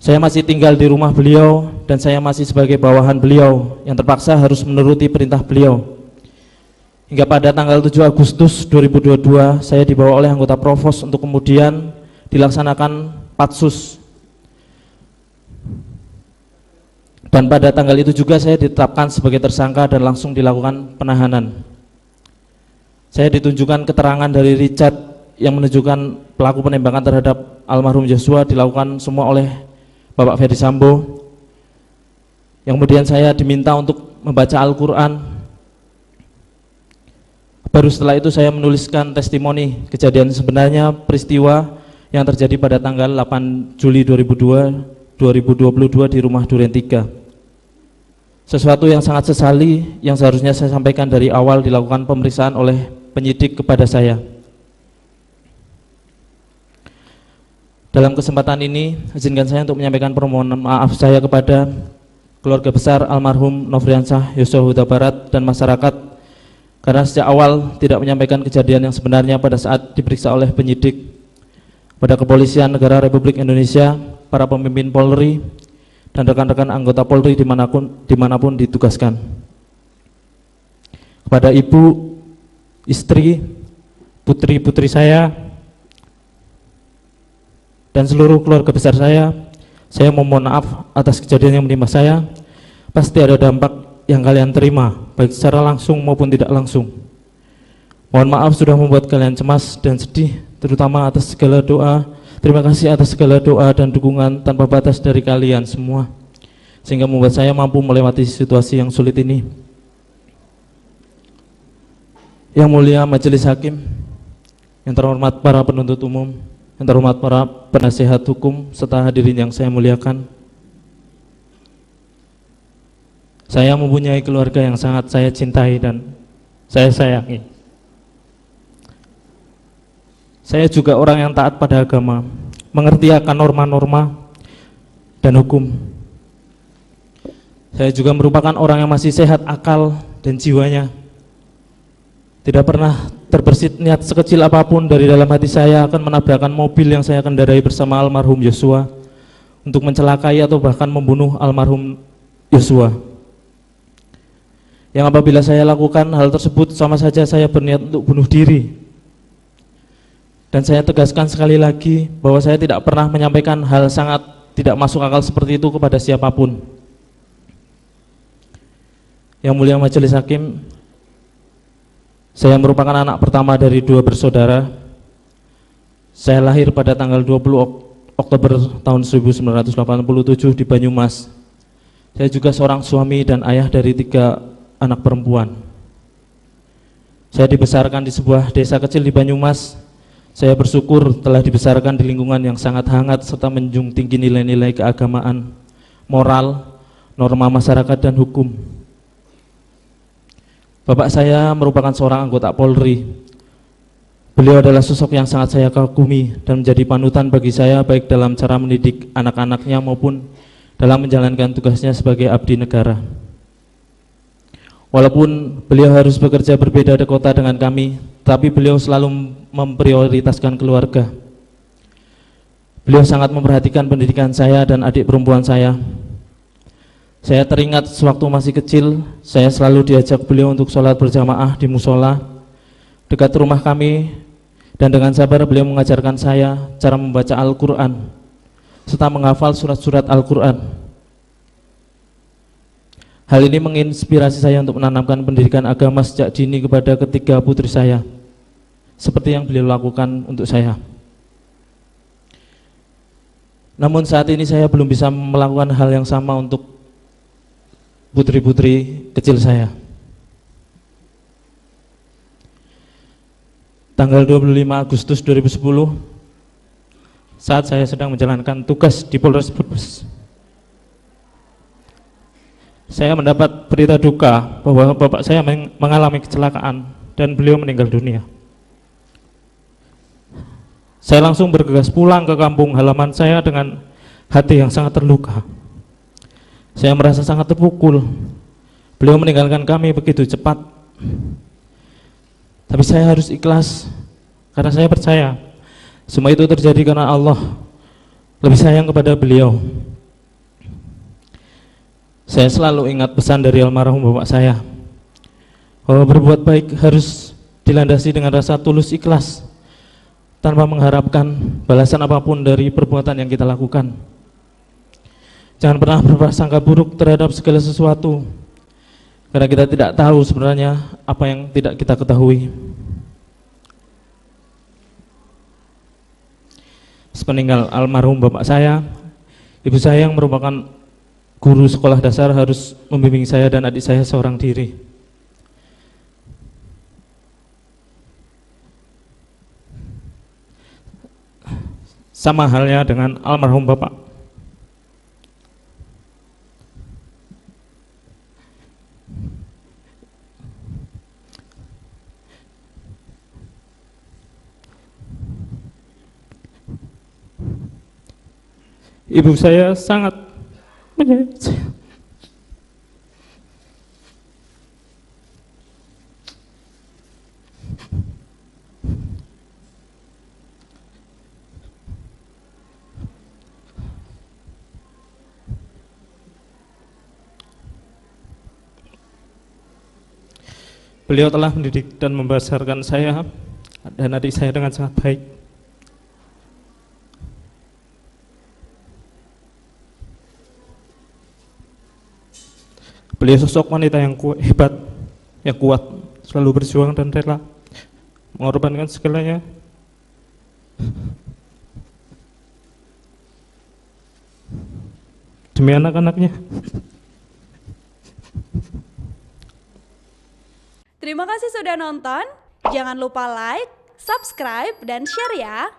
Saya masih tinggal di rumah beliau dan saya masih sebagai bawahan beliau yang terpaksa harus menuruti perintah beliau. Hingga pada tanggal 7 Agustus 2022 saya dibawa oleh anggota Provos untuk kemudian dilaksanakan patsus. Dan pada tanggal itu juga saya ditetapkan sebagai tersangka dan langsung dilakukan penahanan. Saya ditunjukkan keterangan dari Richard yang menunjukkan pelaku penembakan terhadap almarhum Joshua dilakukan semua oleh Bapak Ferdi Sambo. Yang kemudian saya diminta untuk membaca Al-Quran. Baru setelah itu saya menuliskan testimoni kejadian sebenarnya peristiwa yang terjadi pada tanggal 8 Juli 2022 di rumah Duren 3. Sesuatu yang sangat sesali yang seharusnya saya sampaikan dari awal dilakukan pemeriksaan oleh penyidik kepada saya. Dalam kesempatan ini, izinkan saya untuk menyampaikan permohonan maaf saya kepada keluarga besar almarhum Nofriansah Yosua Huta Barat dan masyarakat karena sejak awal tidak menyampaikan kejadian yang sebenarnya pada saat diperiksa oleh penyidik, pada Kepolisian Negara Republik Indonesia, para pemimpin Polri, dan rekan-rekan anggota Polri dimanapun ditugaskan. Kepada ibu, istri, putri-putri saya, dan seluruh keluarga besar saya memohon maaf atas kejadian yang menimpa saya. Pasti ada dampak yang kalian terima, baik secara langsung maupun tidak langsung. Mohon maaf sudah membuat kalian cemas dan sedih, terutama atas segala doa. Terima kasih atas segala doa dan dukungan tanpa batas dari kalian semua, sehingga membuat saya mampu melewati situasi yang sulit ini. Yang mulia Majelis Hakim, yang terhormat para penuntut umum, yang terhormat para penasihat hukum, serta hadirin yang saya muliakan. Saya mempunyai keluarga yang sangat saya cintai dan saya sayangi. Saya juga orang yang taat pada agama, mengerti akan norma-norma dan hukum. Saya juga merupakan orang yang masih sehat akal dan jiwanya. Tidak pernah terbersit niat sekecil apapun dari dalam hati saya akan menabrakkan mobil yang saya kendarai bersama almarhum Joshua untuk mencelakai atau bahkan membunuh almarhum Joshua. Yang apabila saya lakukan hal tersebut sama saja saya berniat untuk bunuh diri. Dan saya tegaskan sekali lagi bahwa saya tidak pernah menyampaikan hal sangat tidak masuk akal seperti itu kepada siapapun. Yang mulia Majelis Hakim, saya merupakan anak pertama dari 2 bersaudara. Saya lahir pada tanggal 20 Oktober tahun 1987 di Banyumas. Saya juga seorang suami dan ayah dari 3 anak perempuan. Saya dibesarkan di sebuah desa kecil di Banyumas. Saya bersyukur telah dibesarkan di lingkungan yang sangat hangat serta menjunjung tinggi nilai-nilai keagamaan, moral, norma masyarakat dan hukum. Bapak saya merupakan seorang anggota Polri. Beliau adalah sosok yang sangat saya kagumi dan menjadi panutan bagi saya baik dalam cara mendidik anak-anaknya maupun dalam menjalankan tugasnya sebagai abdi negara. Walaupun beliau harus bekerja berbeda di kota dengan kami, tapi beliau selalu memprioritaskan keluarga. Beliau sangat memperhatikan pendidikan saya dan adik perempuan saya. Saya teringat sewaktu masih kecil, saya selalu diajak beliau untuk sholat berjamaah di musola dekat rumah kami, dan dengan sabar beliau mengajarkan saya cara membaca Al-Quran serta menghafal surat-surat Al-Quran. Hal ini menginspirasi saya untuk menanamkan pendidikan agama sejak dini kepada ketiga putri saya, seperti yang beliau lakukan untuk saya. Namun saat ini saya belum bisa melakukan hal yang sama untuk putri-putri kecil saya. Tanggal 25 Agustus 2010, saat saya sedang menjalankan tugas di Polres Brebes, saya mendapat berita duka bahwa bapak saya mengalami kecelakaan dan beliau meninggal dunia. Saya langsung bergegas pulang ke kampung halaman saya dengan hati yang sangat terluka. Saya merasa sangat terpukul. Beliau meninggalkan kami begitu cepat. Tapi saya harus ikhlas karena saya percaya semua itu terjadi karena Allah lebih sayang kepada beliau. Saya selalu ingat pesan dari almarhum bapak saya, bahwa berbuat baik harus dilandasi dengan rasa tulus ikhlas, tanpa mengharapkan balasan apapun dari perbuatan yang kita lakukan. Jangan pernah berprasangka buruk terhadap segala sesuatu, karena kita tidak tahu sebenarnya apa yang tidak kita ketahui. Sepeninggal almarhum bapak saya, ibu saya yang merupakan guru sekolah dasar harus membimbing saya dan adik saya seorang diri. Sama halnya dengan almarhum bapak. Ibu saya sangat menyayangi saya. Beliau telah mendidik dan membesarkan saya dan adik saya dengan sangat baik. Beliau sosok wanita yang hebat, yang kuat, selalu berjuang dan rela mengorbankan segalanya demi anak-anaknya. Terima kasih sudah nonton. Jangan lupa like, subscribe, dan share ya.